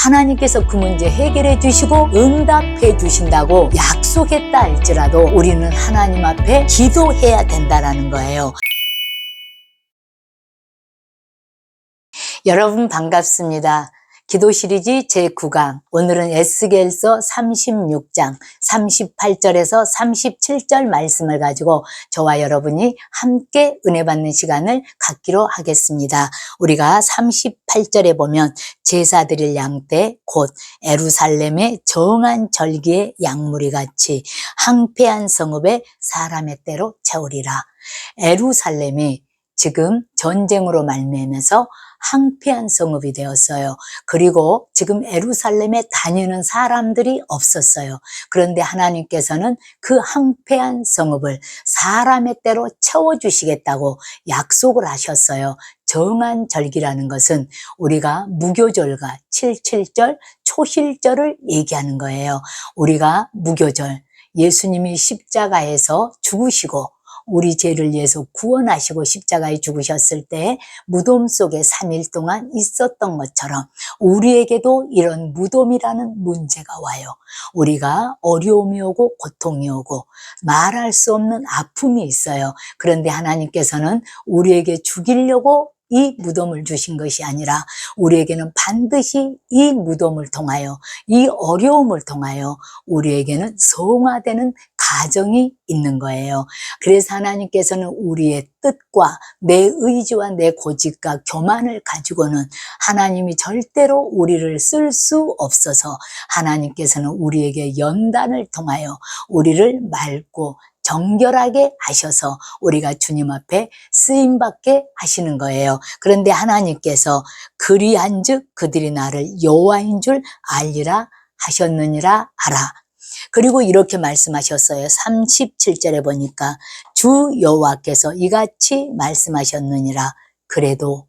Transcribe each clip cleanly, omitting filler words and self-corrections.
하나님께서 그 문제 해결해 주시고 응답해 주신다고 약속했다 할지라도 우리는 하나님 앞에 기도해야 된다는 거예요. 여러분 반갑습니다. 기도 시리즈 제9강, 오늘은 에스겔서 36장 38절에서 37절 말씀을 가지고 저와 여러분이 함께 은혜 받는 시간을 갖기로 하겠습니다. 우리가 38절에 보면 제사 드릴 양떼 곧 예루살렘의 정한 절기의 양무리같이 항폐한 성읍에 사람의 때로 채우리라. 예루살렘이 지금 전쟁으로 말미암아서 항폐한 성읍이 되었어요. 그리고 지금 예루살렘에 다니는 사람들이 없었어요. 그런데 하나님께서는 그 항폐한 성읍을 사람의 때로 채워주시겠다고 약속을 하셨어요. 정한 절기라는 것은 우리가 무교절과 77절, 초실절을 얘기하는 거예요. 우리가 무교절, 예수님이 십자가에서 죽으시고 우리 죄를 위해서 구원하시고 십자가에 죽으셨을 때 무덤 속에 3일 동안 있었던 것처럼 우리에게도 이런 무덤이라는 문제가 와요. 우리가 어려움이 오고 고통이 오고 말할 수 없는 아픔이 있어요. 그런데 하나님께서는 우리에게 죽이려고 이 무덤을 주신 것이 아니라 우리에게는 반드시 이 무덤을 통하여, 이 어려움을 통하여 우리에게는 성화되는 가정이 있는 거예요. 그래서 하나님께서는 우리의 뜻과 내 의지와 내 고집과 교만을 가지고는 하나님이 절대로 우리를 쓸 수 없어서 하나님께서는 우리에게 연단을 통하여 우리를 맑고 정결하게 하셔서 우리가 주님 앞에 쓰임받게 하시는 거예요. 그런데 하나님께서 그리한즉 그들이 나를 여호와인 줄 알리라 하셨느니라 알아. 그리고 이렇게 말씀하셨어요. 37절에 보니까 주 여호와께서 이같이 말씀하셨느니라. 그래도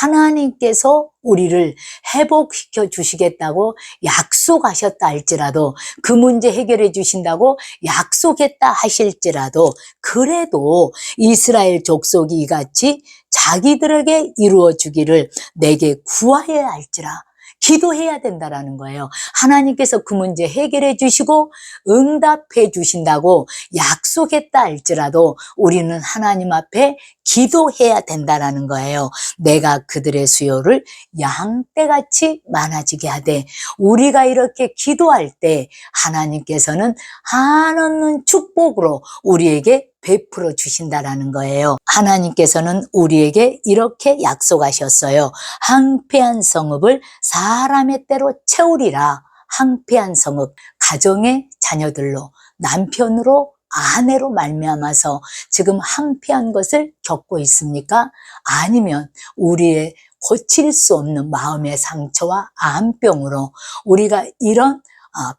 하나님께서 우리를 회복시켜 주시겠다고 약속하셨다 할지라도, 그 문제 해결해 주신다고 약속했다 하실지라도, 그래도 이스라엘 족속이 이같이 자기들에게 이루어 주기를 내게 구하여야 할지라. 기도해야 된다라는 거예요. 하나님께서 그 문제 해결해 주시고 응답해 주신다고 약속했다 할지라도 우리는 하나님 앞에 기도해야 된다라는 거예요. 내가 그들의 수요를 양떼같이 많아지게 하되, 우리가 이렇게 기도할 때 하나님께서는 한없는 축복으로 우리에게 베풀어 주신다라는 거예요. 하나님께서는 우리에게 이렇게 약속하셨어요. 항폐한 성읍을 사람의 때로 채우리라. 항폐한 성읍, 가정의 자녀들로, 남편으로, 아내로 말미암아서 지금 항폐한 것을 겪고 있습니까? 아니면 우리의 고칠 수 없는 마음의 상처와 암병으로 우리가 이런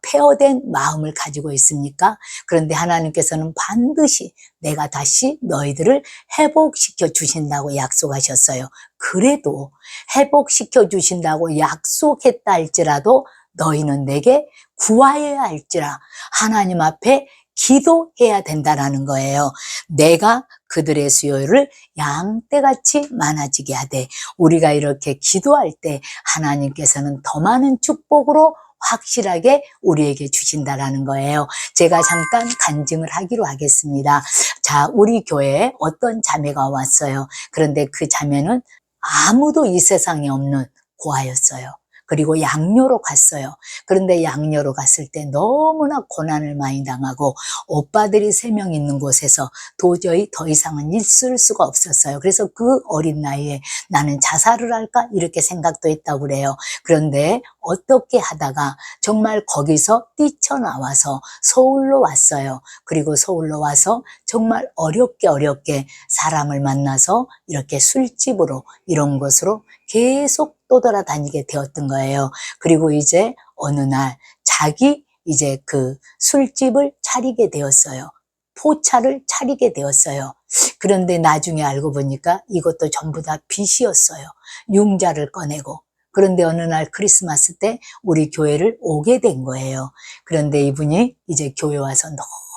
폐허된 마음을 가지고 있습니까? 그런데 하나님께서는 반드시 내가 다시 너희들을 회복시켜 주신다고 약속하셨어요. 그래도 회복시켜 주신다고 약속했다 할지라도 너희는 내게 구하여야 할지라 하나님 앞에 기도해야 된다라는 거예요. 내가 그들의 수요를 양떼같이 많아지게 하되, 우리가 이렇게 기도할 때 하나님께서는 더 많은 축복으로 확실하게 우리에게 주신다라는 거예요. 제가 잠깐 간증을 하기로 하겠습니다. 자, 우리 교회에 어떤 자매가 왔어요. 그런데 그 자매는 아무도 이 세상에 없는 고아였어요. 그리고 양녀로 갔어요. 그런데 양녀로 갔을 때 너무나 고난을 많이 당하고 오빠들이 3명 있는 곳에서 도저히 더 이상은 있을 수가 없었어요. 그래서 그 어린 나이에 나는 자살을 할까 이렇게 생각도 했다고 그래요. 그런데 어떻게 하다가 정말 거기서 뛰쳐나와서 서울로 왔어요. 그리고 서울로 와서 정말 어렵게 사람을 만나서 이렇게 술집으로, 이런 곳으로 계속 떠돌아다니게 되었던 거예요. 그리고 이제 어느 날 자기 이제 그 술집을 차리게 되었어요. 포차를 차리게 되었어요. 그런데 나중에 알고 보니까 이것도 전부 다 빚이었어요. 융자를 꺼내고. 그런데 어느 날 크리스마스 때 우리 교회를 오게 된 거예요. 그런데 이분이 이제 교회 와서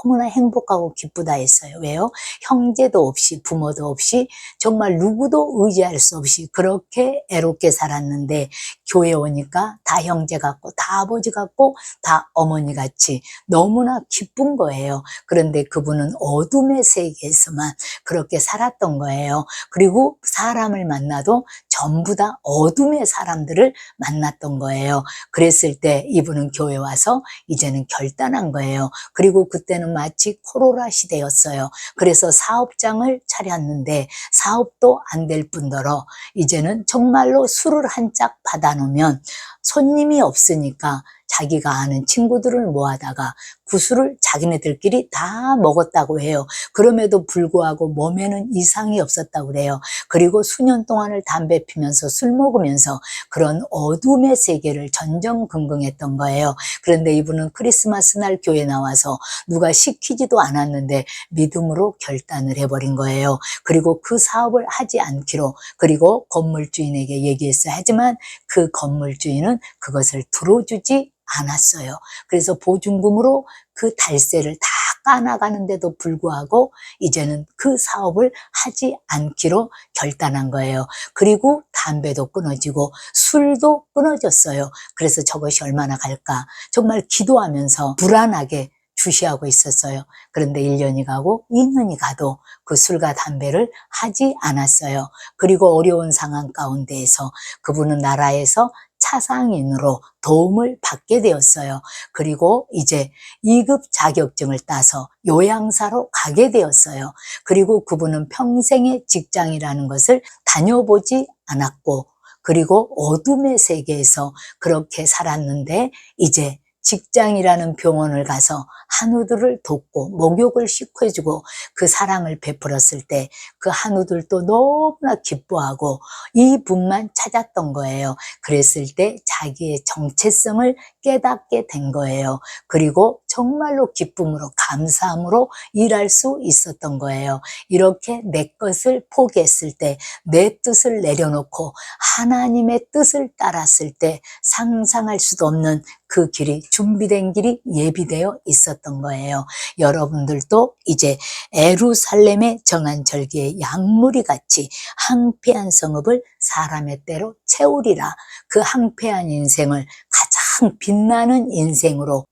너무나 행복하고 기쁘다 했어요. 왜요? 형제도 없이 부모도 없이 정말 누구도 의지할 수 없이 그렇게 애롭게 살았는데 교회 오니까 다 형제 같고 다 아버지 같고 다 어머니 같이 너무나 기쁜 거예요. 그런데 그분은 어둠의 세계에서만 그렇게 살았던 거예요. 그리고 사람을 만나도 전부 다 어둠의 사람들을 만났던 거예요. 그랬을 때 이분은 교회 와서 이제는 결단한 거예요. 그리고 그때는 마치 코로나 시대였어요. 그래서 사업장을 차렸는데 사업도 안 될 뿐더러 이제는 정말로 술을 한 짝 받아놓으면 손님이 없으니까 자기가 아는 친구들을 모아다가 그 술을 자기네들끼리 다 먹었다고 해요. 그럼에도 불구하고 몸에는 이상이 없었다고 그래요. 그리고 수년 동안을 담배 피면서 술 먹으면서 그런 어둠의 세계를 전전긍긍했던 거예요. 그런데 이분은 크리스마스 날 교회 나와서 누가 시키지도 않았는데 믿음으로 결단을 해버린 거예요. 그리고 그 사업을 하지 않기로, 그리고 건물주인에게 얘기했어요. 하지만 그 건물주인은 그것을 들어주지 않았어요. 그래서 보증금으로 그 달세를 다 까나가는데도 불구하고 이제는 그 사업을 하지 않기로 결단한 거예요. 그리고 담배도 끊어지고 술도 끊어졌어요. 그래서 저것이 얼마나 갈까 정말 기도하면서 불안하게 주시하고 있었어요. 그런데 1년이 가고 2년이 가도 그 술과 담배를 하지 않았어요. 그리고 어려운 상황 가운데에서 그분은 나라에서 차상인으로 도움을 받게 되었어요. 그리고 이제 2급 자격증을 따서 요양사로 가게 되었어요. 그리고 그분은 평생의 직장이라는 것을 다녀보지 않았고, 그리고 어둠의 세계에서 그렇게 살았는데 이제 직장이라는 병원을 가서 한우들을 돕고 목욕을 시켜주고 그 사랑을 베풀었을 때 그 한우들도 너무나 기뻐하고 이분만 찾았던 거예요. 그랬을 때 자기의 정체성을 깨닫게 된 거예요. 그리고 정말로 기쁨으로 감사함으로 일할 수 있었던 거예요. 이렇게 내 것을 포기했을 때, 내 뜻을 내려놓고 하나님의 뜻을 따랐을 때 상상할 수도 없는 그 길이, 준비된 길이 예비되어 있었던 거예요. 여러분들도 이제 예루살렘에 정한 절기의 양무리 같이 항폐한 성읍을 사람의 때로 채우리라. 그 항폐한 인생을 가장 빛나는 인생으로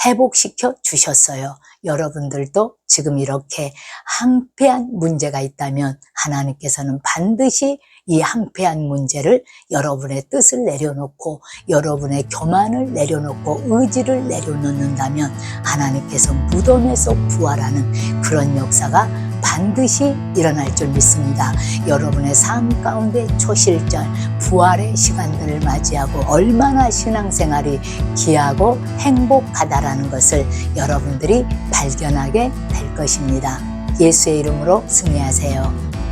회복시켜 주셨어요. 여러분들도 지금 이렇게 항폐한 문제가 있다면 하나님께서는 반드시 이 항폐한 문제를 여러분의 뜻을 내려놓고 여러분의 교만을 내려놓고 의지를 내려놓는다면 하나님께서 무덤에서 부활하는 그런 역사가 반드시 일어날 줄 믿습니다. 여러분의 삶 가운데 초실절, 부활의 시간들을 맞이하고 얼마나 신앙생활이 귀하고 행복하다라는 것을 여러분들이 발견하게 될 것입니다. 예수의 이름으로 승리하세요.